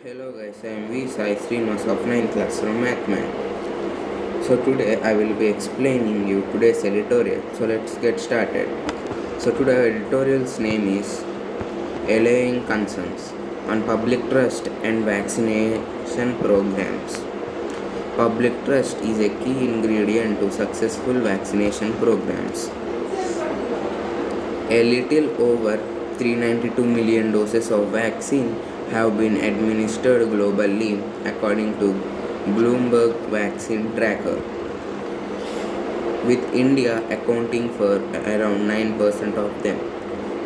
Hello guys, I am V Sai Srinivas of 9th class from Mathman. So today I will be explaining you today's editorial. So let's get started. So today our editorial's name is Allaying Concerns on Public Trust and Vaccination Programs. Public trust is a key ingredient to successful vaccination programs. A little over 392 million doses of vaccine have been administered globally, according to Bloomberg Vaccine Tracker, with India accounting for around 9% of them.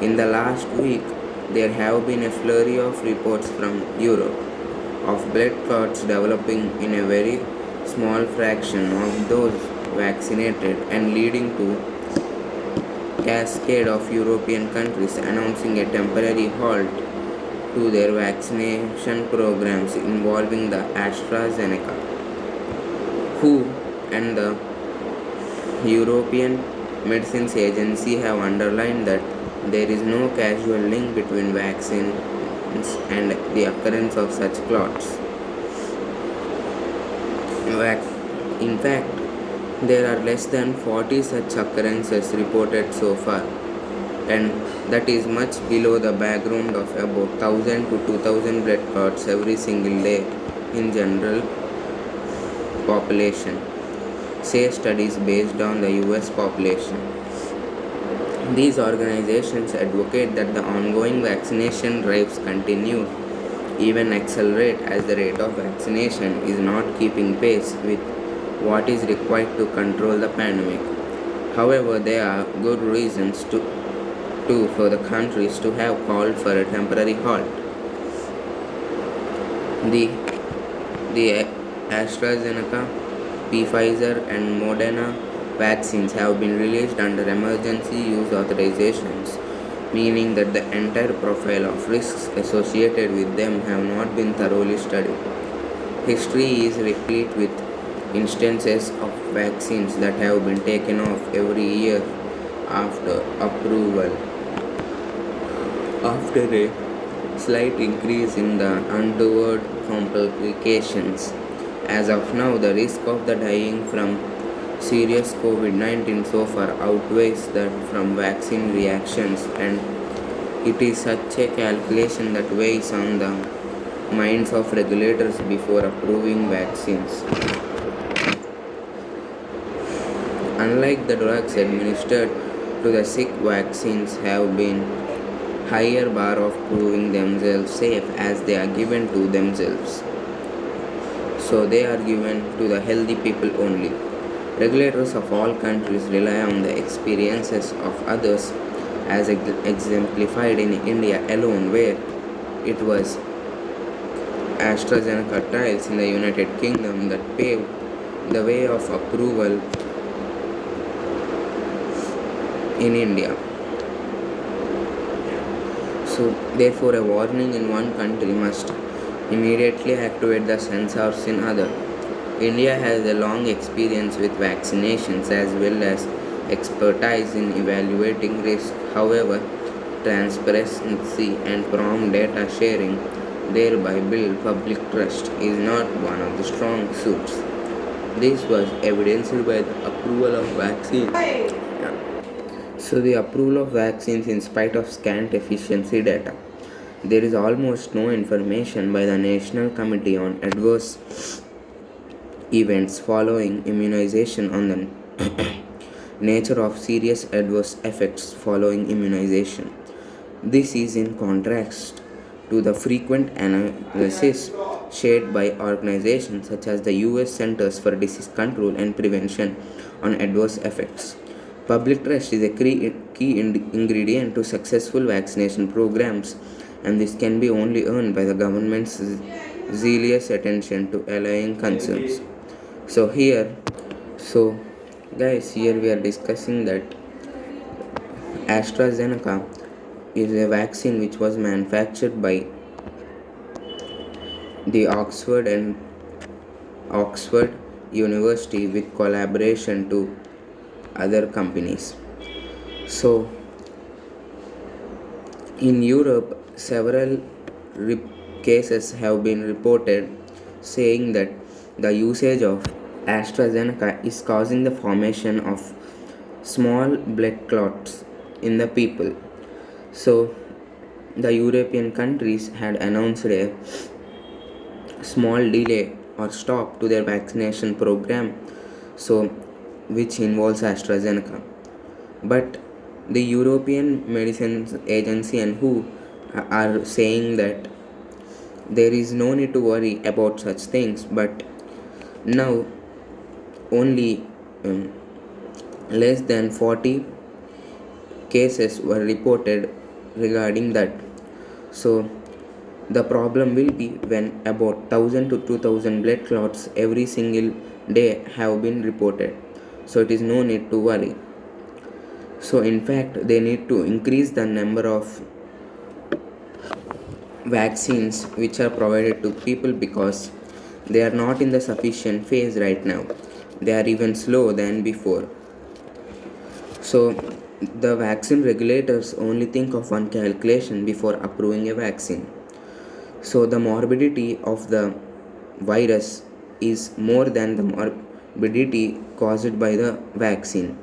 In the last week, there have been a flurry of reports from Europe of blood clots developing in a very small fraction of those vaccinated and leading to cascade of European countries announcing a temporary halt to their vaccination programs involving the AstraZeneca, WHO and the European Medicines Agency have underlined that there is no causal link between vaccines and the occurrence of such clots. In fact, there are less than 40 such occurrences reported so far, and that is much below the background of about 1000 to 2000 blood clots every single day in general population, say studies based on the US population. These organizations advocate that the ongoing vaccination drives continue, even accelerate, as the rate of vaccination is not keeping pace with what is required to control the pandemic. However, there are good reasons for the countries to have called for a temporary halt. The, the AstraZeneca, Pfizer, and Moderna vaccines have been released under emergency use authorizations, meaning that the entire profile of risks associated with them have not been thoroughly studied. History is replete with instances of vaccines that have been taken off every year after approval, after a slight increase in the untoward complications. As of now, the risk of the dying from serious COVID-19 so far outweighs that from vaccine reactions, and it is such a calculation that weighs on the minds of regulators before approving vaccines. Unlike the drugs administered to the sick, vaccines have been higher bar of proving themselves safe as they are given to themselves. So they are given to the healthy people only. Regulators of all countries rely on the experiences of others, as exemplified in India alone, where it was AstraZeneca trials in the United Kingdom that paved the way of approval in India. So, therefore, a warning in one country must immediately activate the sensors in other. India has a long experience with vaccinations as well as expertise in evaluating risk. However, transparency and prompt data sharing, thereby build public trust, is not one of the strong suits. This was evidenced by the approval of vaccines. So the approval of vaccines in spite of scant efficiency data. There is almost no information by the National Committee on Adverse Events following immunization on the nature of serious adverse effects following immunization. This is in contrast to the frequent analysis shared by organizations such as the US Centers for Disease Control and Prevention on adverse effects. Public trust is a key ingredient to successful vaccination programs, and this can be only earned by the government's zealous attention to allaying concerns. So guys, here we are discussing that AstraZeneca is a vaccine which was manufactured by the Oxford University with collaboration to other companies. So in Europe, several cases have been reported saying that the usage of AstraZeneca is causing the formation of small blood clots in the people. So, the European countries had announced a small delay or stop to their vaccination program, so which involves AstraZeneca. But the European Medicines Agency and WHO are saying that there is no need to worry about such things, but now only less than 40 cases were reported regarding that. So the problem will be when about 1000 to 2000 blood clots every single day have been reported. So it is no need to worry. So in fact they need to increase the number of vaccines which are provided to people because they are not in the sufficient phase right now. They are even slow than before. So the vaccine regulators only think of one calculation before approving a vaccine. So the morbidity of the virus is more than the morbidity caused by the vaccine.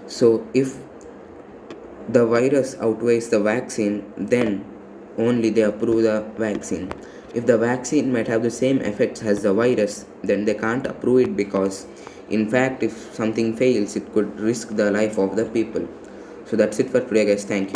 So if the virus outweighs the vaccine, then only they approve the vaccine. If the vaccine might have the same effects as the virus, then they can't approve it because, in fact, if something fails, it could risk the life of the people. So that's it for today, guys. Thank you.